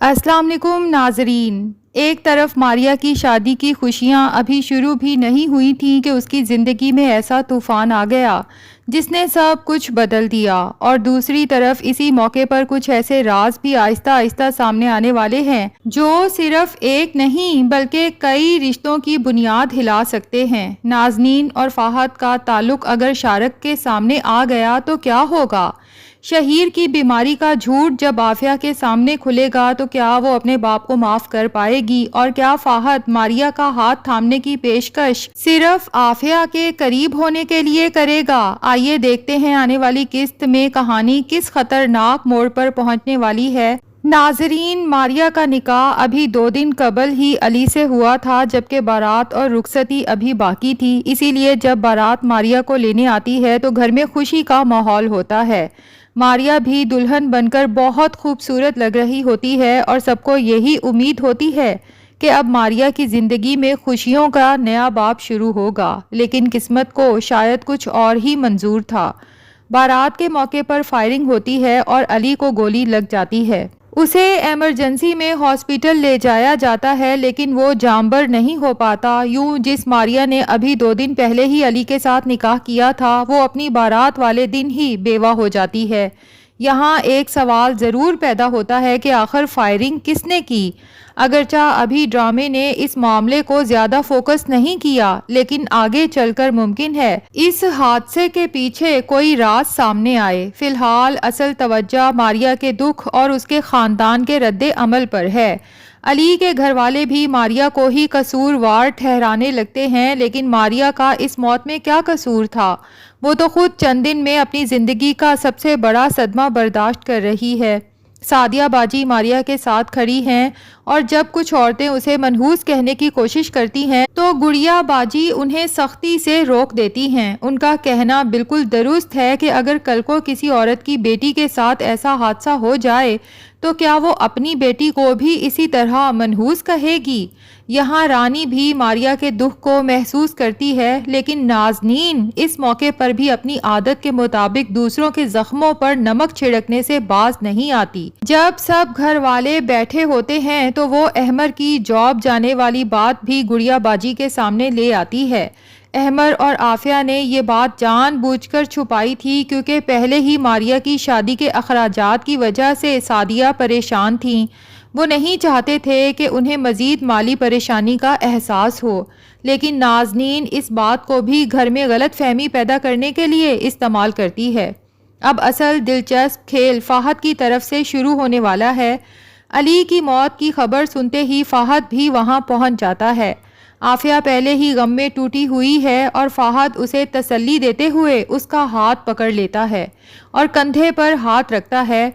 अस्सलाम वालेकुम नाजरीन। एक तरफ मारिया की शादी की खुशियां अभी शुरू भी नहीं हुई थीं कि उसकी ज़िंदगी में ऐसा तूफ़ान आ गया जिसने सब कुछ बदल दिया, और दूसरी तरफ इसी मौके पर कुछ ऐसे राज भी आहिस्ता आहिस्ता सामने आने वाले हैं जो सिर्फ एक नहीं बल्कि कई रिश्तों की बुनियाद हिला सकते हैं। नाज़नीन और फ़ाहद का ताल्लुक़ अगर शारक के सामने आ गया तो क्या होगा? शहीर की बीमारी का झूठ जब आफिया के सामने खुलेगा तो क्या वो अपने बाप को माफ कर पाएगी? और क्या फ़ाहद मारिया का हाथ थामने की पेशकश सिर्फ आफिया के करीब होने के लिए करेगा? आइए देखते हैं आने वाली किस्त में कहानी किस खतरनाक मोड़ पर पहुंचने वाली है। नाजरीन, मारिया का निकाह अभी 2 दिन कबल ही अली से हुआ था, जबकि बारात और रुखसती अभी बाकी थी। इसीलिए जब बारात मारिया को लेने आती है तो घर में खुशी का माहौल होता है। मारिया भी दुल्हन बनकर बहुत खूबसूरत लग रही होती है और सबको यही उम्मीद होती है कि अब मारिया की ज़िंदगी में खुशियों का नया बाब शुरू होगा। लेकिन किस्मत को शायद कुछ और ही मंजूर था। बारात के मौके पर फायरिंग होती है और अली को गोली लग जाती है। उसे इमरजेंसी में हॉस्पिटल ले जाया जाता है, लेकिन वो जांबर नहीं हो पाता। यूं जिस मारिया ने अभी 2 दिन पहले ही अली के साथ निकाह किया था, वो अपनी बारात वाले दिन ही बेवा हो जाती है। यहाँ एक सवाल ज़रूर पैदा होता है कि आखिर फायरिंग किसने की। अगरचा अभी ड्रामे ने इस मामले को ज़्यादा फोकस नहीं किया, लेकिन आगे चलकर मुमकिन है इस हादसे के पीछे कोई राज सामने आए। फिलहाल असल तवज्जो मारिया के दुख और उसके ख़ानदान के रद्दे अमल पर है। अली के घर वाले भी मारिया को ही कसूरवार ठहराने लगते हैं, लेकिन मारिया का इस मौत में क्या कसूर था? वो तो खुद चंद दिन में अपनी ज़िंदगी का सबसे बड़ा सदमा बर्दाश्त कर रही है। सादिया बाजी मारिया के साथ खड़ी हैं और जब कुछ औरतें उसे मनहूस कहने की कोशिश करती हैं तो गुड़िया बाजी उन्हें सख्ती से रोक देती हैं। उनका कहना बिल्कुल दुरुस्त है कि अगर कल को किसी औरत की बेटी के साथ ऐसा हादसा हो जाए तो क्या वो अपनी बेटी को भी इसी तरह मनहूस कहेगी? यहाँ रानी भी मारिया के दुख को महसूस करती है, लेकिन नाज़नीन इस मौके पर भी अपनी आदत के मुताबिक दूसरों के जख्मों पर नमक छिड़कने से बाज नहीं आती। जब सब घर वाले बैठे होते हैं तो वो अहमर की जॉब जाने वाली बात भी गुड़िया बाजी के सामने ले आती है। अहमर और आफिया ने ये बात जानबूझकर छुपाई थी क्योंकि पहले ही मारिया की शादी के अखराजात की वजह से सादिया परेशान थीं। वो नहीं चाहते थे कि उन्हें मज़ीद माली परेशानी का एहसास हो, लेकिन नाज़नीन इस बात को भी घर में गलत फहमी पैदा करने के लिए इस्तेमाल करती है। अब असल दिलचस्प खेल फ़ाहद की तरफ से शुरू होने वाला है। अली की मौत की खबर सुनते ही फ़ाहद भी वहां पहुंच जाता है। आफिया पहले ही गम में टूटी हुई है और फ़ाहद उसे तसल्ली देते हुए उसका हाथ पकड़ लेता है और कंधे पर हाथ रखता है।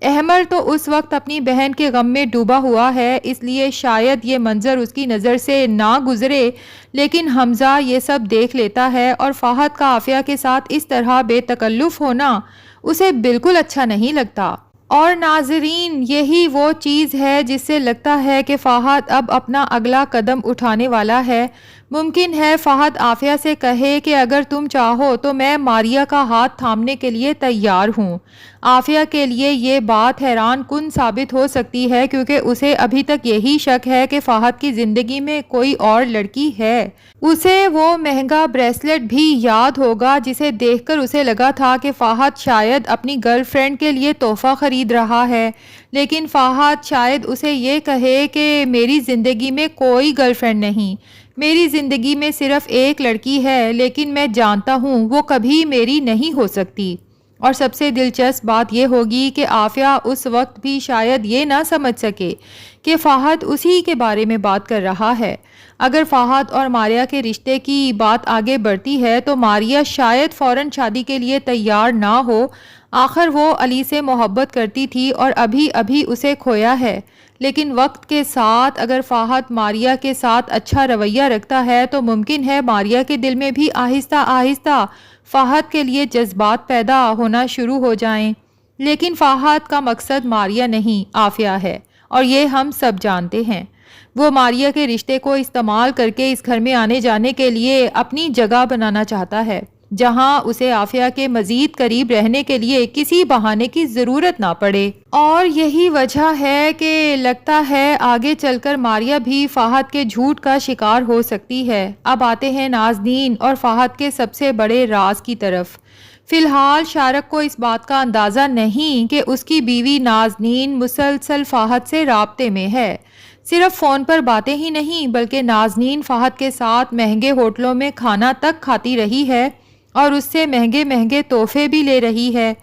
अहमर तो उस वक्त अपनी बहन के गम में डूबा हुआ है, इसलिए शायद ये मंजर उसकी नज़र से ना गुजरे, लेकिन हमज़ा ये सब देख लेता है और फ़ाहद का आफिया के साथ इस तरह बेतकल्लुफ़ होना उसे बिल्कुल अच्छा नहीं लगता। और नाजरीन यही वो चीज़ है जिससे लगता है कि फ़ाहद अब अपना अगला कदम उठाने वाला है। मुमकिन है फ़ाहद आफिया से कहे कि अगर तुम चाहो तो मैं मारिया का हाथ थामने के लिए तैयार हूँ। आफिया के लिए ये बात हैरान कुन साबित हो सकती है क्योंकि उसे अभी तक यही शक है कि फ़ाहद की ज़िंदगी में कोई और लड़की है। उसे वो महंगा ब्रेसलेट भी याद होगा जिसे देखकर उसे लगा था कि फ़ाहद शायद अपनी गर्लफ्रेंड के लिए तोहफ़ा ख़रीद रहा है, लेकिन फ़ाहद शायद उसे ये कहे कि मेरी ज़िंदगी में कोई गर्लफ्रेंड नहीं, मेरी ज़िंदगी में सिर्फ़ एक लड़की है, लेकिन मैं जानता हूँ वो कभी मेरी नहीं हो सकती। और सबसे दिलचस्प बात यह होगी कि आफिया उस वक्त भी शायद ये ना समझ सके कि फ़ाहद उसी के बारे में बात कर रहा है। अगर फ़ाहद और मारिया के रिश्ते की बात आगे बढ़ती है तो मारिया शायद फ़ौरन शादी के लिए तैयार ना हो। आखिर वो अली से मोहब्बत करती थी और अभी अभी उसे खोया है, लेकिन वक्त के साथ अगर फ़ाहद मारिया के साथ अच्छा रवैया रखता है तो मुमकिन है मारिया के दिल में भी आहिस्ता आहिस्ता फ़ाहद के लिए जज्बात पैदा होना शुरू हो जाएं। लेकिन फ़ाहद का मकसद मारिया नहीं आफिया है और ये हम सब जानते हैं। वो मारिया के रिश्ते को इस्तेमाल करके इस घर में आने जाने के लिए अपनी जगह बनाना चाहता है। جہاں اسے عافیہ کے مزید قریب رہنے کے لیے کسی بہانے کی ضرورت نہ پڑے۔ اور یہی وجہ ہے کہ لگتا ہے آگے چل کر ماریہ بھی فہد کے جھوٹ کا شکار ہو سکتی ہے۔ اب آتے ہیں نازنین اور فہد کے سب سے بڑے راز کی طرف۔ فی الحال شارق کو اس بات کا اندازہ نہیں کہ اس کی بیوی نازنین مسلسل فہد سے رابطے میں ہے۔ صرف فون پر باتیں ہی نہیں بلکہ نازنین فہد کے ساتھ مہنگے ہوٹلوں میں کھانا تک کھاتی رہی ہے اور اس سے مہنگے مہنگے تحفے بھی لے رہی ہے۔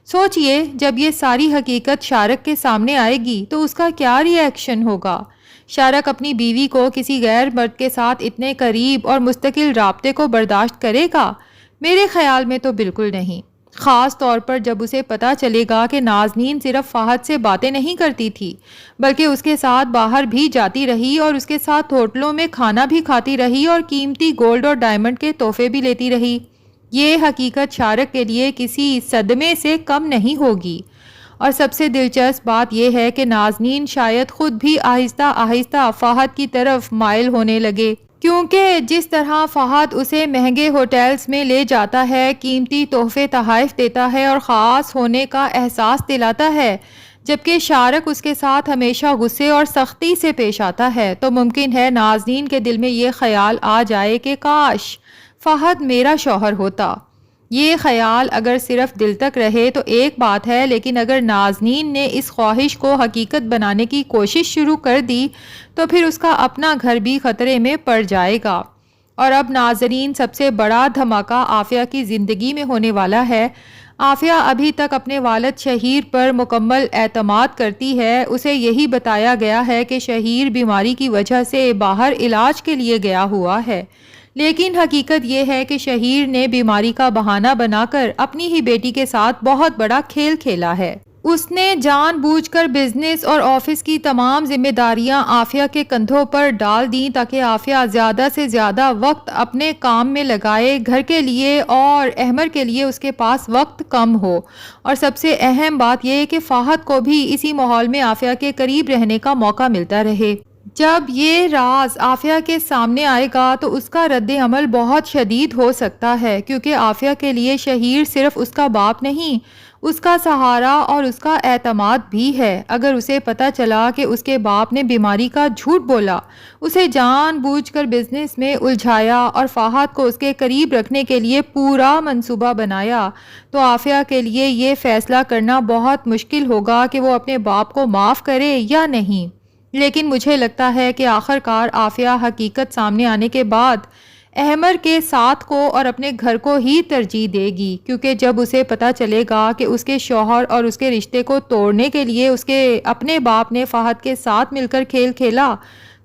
سوچئے جب یہ ساری حقیقت شارق کے سامنے آئے گی تو اس کا کیا ری ایکشن ہوگا؟ شارق اپنی بیوی کو کسی غیر مرد کے ساتھ اتنے قریب اور مستقل رابطے کو برداشت کرے گا؟ میرے خیال میں تو بالکل نہیں، خاص طور پر جب اسے پتہ چلے گا کہ نازنین صرف فہد سے باتیں نہیں کرتی تھی بلکہ اس کے ساتھ باہر بھی جاتی رہی اور اس کے ساتھ ہوٹلوں میں کھانا بھی کھاتی رہی اور قیمتی گولڈ اور ڈائمنڈ کے تحفے بھی لیتی رہی۔ یہ حقیقت شارق کے لیے کسی صدمے سے کم نہیں ہوگی۔ اور سب سے دلچسپ بات یہ ہے کہ نازنین شاید خود بھی آہستہ آہستہ فہد کی طرف مائل ہونے لگے، کیونکہ جس طرح فہد اسے مہنگے ہوٹلز میں لے جاتا ہے، قیمتی تحفے تحائف دیتا ہے اور خاص ہونے کا احساس دلاتا ہے، جبکہ شارق اس کے ساتھ ہمیشہ غصے اور سختی سے پیش آتا ہے، تو ممکن ہے نازنین کے دل میں یہ خیال آ جائے کہ کاش فہد میرا شوہر ہوتا۔ یہ خیال اگر صرف دل تک رہے تو ایک بات ہے، لیکن اگر نازنین نے اس خواہش کو حقیقت بنانے کی کوشش شروع کر دی تو پھر اس کا اپنا گھر بھی خطرے میں پڑ جائے گا۔ اور اب ناظرین، سب سے بڑا دھماکہ عافیہ کی زندگی میں ہونے والا ہے۔ عافیہ ابھی تک اپنے والد شہیر پر مکمل اعتماد کرتی ہے۔ اسے یہی بتایا گیا ہے کہ شہیر بیماری کی وجہ سے باہر علاج کے لیے گیا ہوا ہے، لیکن حقیقت یہ ہے کہ شہیر نے بیماری کا بہانہ بنا کر اپنی ہی بیٹی کے ساتھ بہت بڑا کھیل کھیلا ہے۔ اس نے جان بوجھ کر بزنس اور آفس کی تمام ذمہ داریاں عافیہ کے کندھوں پر ڈال دیں تاکہ عافیہ زیادہ سے زیادہ وقت اپنے کام میں لگائے، گھر کے لیے اور احمر کے لیے اس کے پاس وقت کم ہو۔ اور سب سے اہم بات یہ ہے کہ فہد کو بھی اسی ماحول میں عافیہ کے قریب رہنے کا موقع ملتا رہے۔ جب یہ راز عافیہ کے سامنے آئے گا تو اس کا رد عمل بہت شدید ہو سکتا ہے، کیونکہ عافیہ کے لیے شہیر صرف اس کا باپ نہیں، اس کا سہارا اور اس کا اعتماد بھی ہے۔ اگر اسے پتہ چلا کہ اس کے باپ نے بیماری کا جھوٹ بولا، اسے جان بوجھ کر بزنس میں الجھایا اور فہد کو اس کے قریب رکھنے کے لیے پورا منصوبہ بنایا، تو عافیہ کے لیے یہ فیصلہ کرنا بہت مشکل ہوگا کہ وہ اپنے باپ کو معاف کرے یا نہیں۔ لیکن مجھے لگتا ہے کہ آخر کار عافیہ حقیقت سامنے آنے کے بعد احمر کے ساتھ کو اور اپنے گھر کو ہی ترجیح دے گی، کیونکہ جب اسے پتہ چلے گا کہ اس کے شوہر اور اس کے رشتے کو توڑنے کے لیے اس کے اپنے باپ نے فہد کے ساتھ مل کر کھیل کھیلا،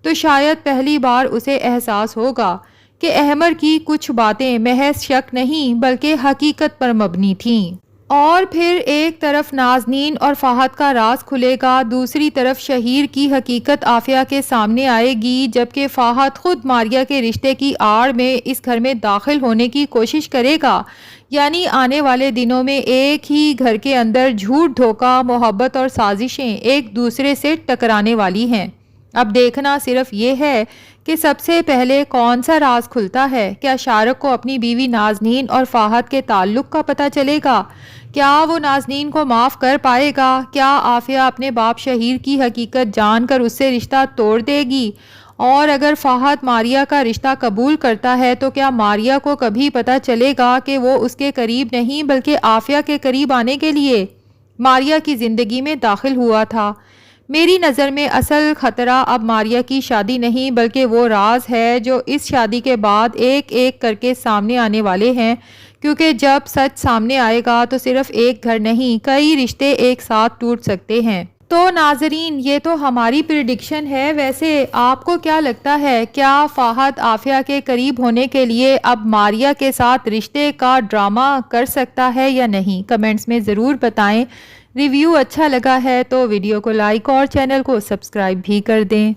تو شاید پہلی بار اسے احساس ہوگا کہ احمر کی کچھ باتیں محض شک نہیں بلکہ حقیقت پر مبنی تھیں۔ اور پھر ایک طرف نازنین اور فہد کا راز کھلے گا، دوسری طرف شہیر کی حقیقت عافیہ کے سامنے آئے گی، جبکہ فہد خود ماریہ کے رشتے کی آڑ میں اس گھر میں داخل ہونے کی کوشش کرے گا۔ یعنی آنے والے دنوں میں ایک ہی گھر کے اندر جھوٹ، دھوکہ، محبت اور سازشیں ایک دوسرے سے ٹکرانے والی ہیں۔ اب دیکھنا صرف یہ ہے کہ سب سے پہلے کون سا راز کھلتا ہے۔ کیا شارق کو اپنی بیوی نازنین اور فہد کے تعلق کا پتہ چلے گا؟ کیا وہ نازنین کو معاف کر پائے گا؟ کیا عافیہ اپنے باپ شہیر کی حقیقت جان کر اس سے رشتہ توڑ دے گی؟ اور اگر فہد ماریہ کا رشتہ قبول کرتا ہے تو کیا ماریہ کو کبھی پتہ چلے گا کہ وہ اس کے قریب نہیں بلکہ عافیہ کے قریب آنے کے لیے ماریہ کی زندگی میں داخل ہوا تھا؟ میری نظر میں اصل خطرہ اب ماریہ کی شادی نہیں بلکہ وہ راز ہے جو اس شادی کے بعد ایک ایک کر کے سامنے آنے والے ہیں، کیونکہ جب سچ سامنے آئے گا تو صرف ایک گھر نہیں، کئی رشتے ایک ساتھ ٹوٹ سکتے ہیں۔ تو ناظرین، یہ تو ہماری پریڈکشن ہے، ویسے آپ کو کیا لگتا ہے؟ کیا فہد عافیہ کے قریب ہونے کے لیے اب ماریہ کے ساتھ رشتے کا ڈرامہ کر سکتا ہے یا نہیں؟ کمنٹس میں ضرور بتائیں۔ ریویو اچھا لگا ہے تو ویڈیو کو لائک اور چینل کو سبسکرائب بھی کر دیں۔